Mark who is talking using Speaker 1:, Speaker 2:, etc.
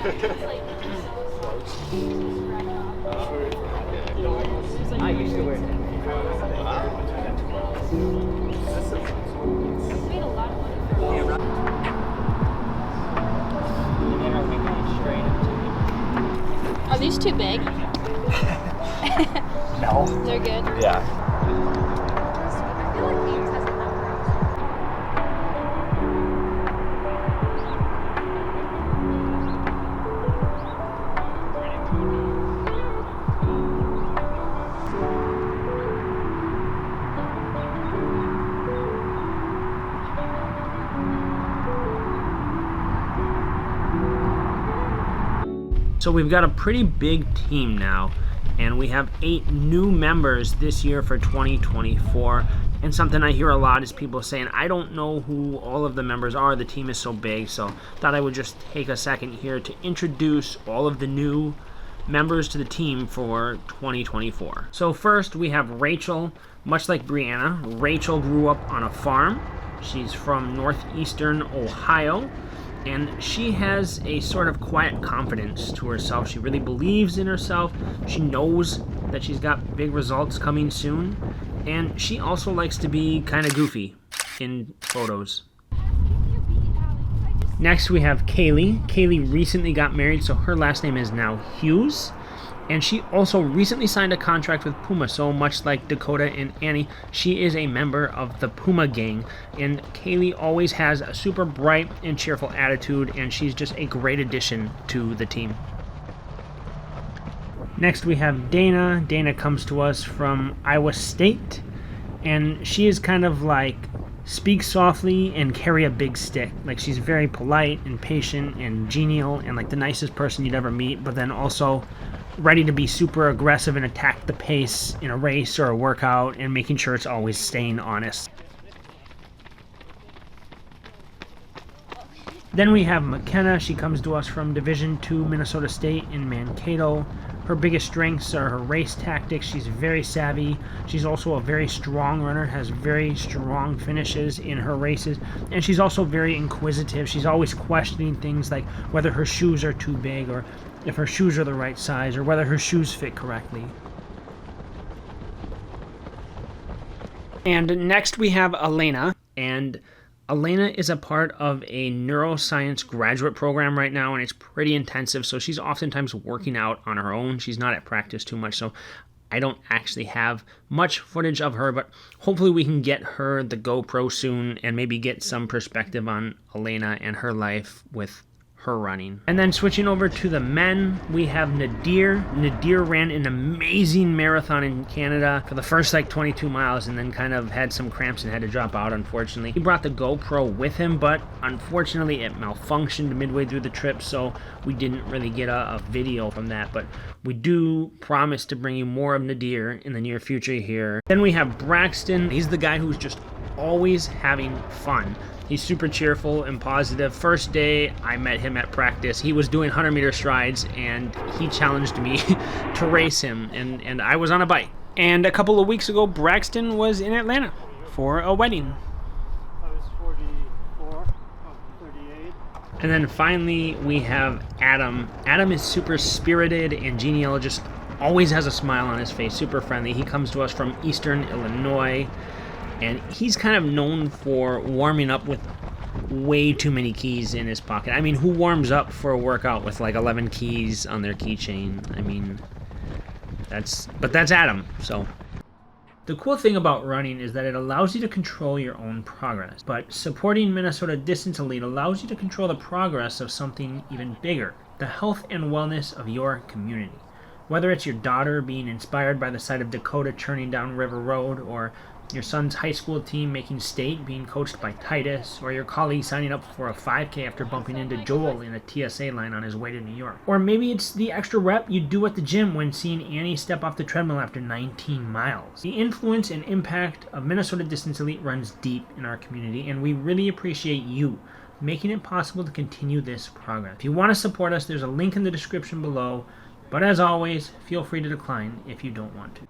Speaker 1: I used to wear it.
Speaker 2: Are these too big?
Speaker 1: No.
Speaker 2: They're good?
Speaker 1: Yeah.
Speaker 2: I feel like Ames has a number.
Speaker 3: So we've got a pretty big team now, and we have 8 new members this year for 2024. And something I hear a lot is people saying, I don't know who all of the members are, the team is so big. So thought I would just take a second here to introduce all of the new members to the team for 2024. So first we have Rachel. Much like Brianna, Rachel grew up on a farm. She's from northeastern Ohio. And she has a sort of quiet confidence to herself. She really believes in herself. She knows that she's got big results coming soon. And she also likes to be kind of goofy in photos. Next we have Kaylee. Kaylee recently got married, so her last name is now Hughes. And she also recently signed a contract with Puma, so much like Dakota and Annie, she is a member of the Puma gang. And Kaylee always has a super bright and cheerful attitude, and she's just a great addition to the team. Next we have Dana. Dana comes to us from Iowa State, and she is kind of like speak softly and carry a big stick. Like, she's very polite and patient and genial and like the nicest person you'd ever meet, but then also ready to be super aggressive and attack the pace in a race or a workout, and making sure it's always staying honest. Then we have McKenna. She comes to us from Division II Minnesota State in Mankato. Her biggest strengths are her race tactics. She's very savvy. She's also a very strong runner, has very strong finishes in her races, and she's also very inquisitive. She's always questioning things like whether her shoes are too big, or if her shoes are the right size, or whether her shoes fit correctly. And next we have Elena, and Elena is a part of a neuroscience graduate program right now, and it's pretty intensive, so she's oftentimes working out on her own. She's not at practice too much, so I don't actually have much footage of her, but hopefully we can get her the GoPro soon and maybe get some perspective on Elena and her life with her running. And then switching over to the men, we have Nadir. Nadir ran an amazing marathon in Canada for the first like 22 miles and then kind of had some cramps and had to drop out, unfortunately. He brought the GoPro with him, but unfortunately it malfunctioned midway through the trip, so we didn't really get a video from that, but we do promise to bring you more of Nadir in the near future here. Then we have Braxton. He's the guy who's just always having fun. He's super cheerful and positive. First day I met him at practice, he was doing 100-meter strides, and he challenged me to race him, and I was on a bike. And a couple of weeks ago, Braxton was in Atlanta for a wedding.
Speaker 4: I was 44, 38.
Speaker 3: And then finally, we have Adam. Adam is super spirited and genial, just always has a smile on his face, super friendly. He comes to us from Eastern Illinois. And he's kind of known for warming up with way too many keys in his pocket. I mean, who warms up for a workout with like 11 keys on their keychain? I mean, that's Adam, so. The cool thing about running is that it allows you to control your own progress. But supporting Minnesota Distance Elite allows you to control the progress of something even bigger, the health and wellness of your community. Whether it's your daughter being inspired by the sight of Dakota churning down River Road, or your son's high school team making state being coached by Titus, or your colleague signing up for a 5K after bumping into Joel in a TSA line on his way to New York. Or maybe it's the extra rep you do at the gym when seeing Annie step off the treadmill after 19 miles. The influence and impact of Minnesota Distance Elite runs deep in our community, and we really appreciate you making it possible to continue this progress. If you want to support us, there's a link in the description below, but as always, feel free to decline if you don't want to.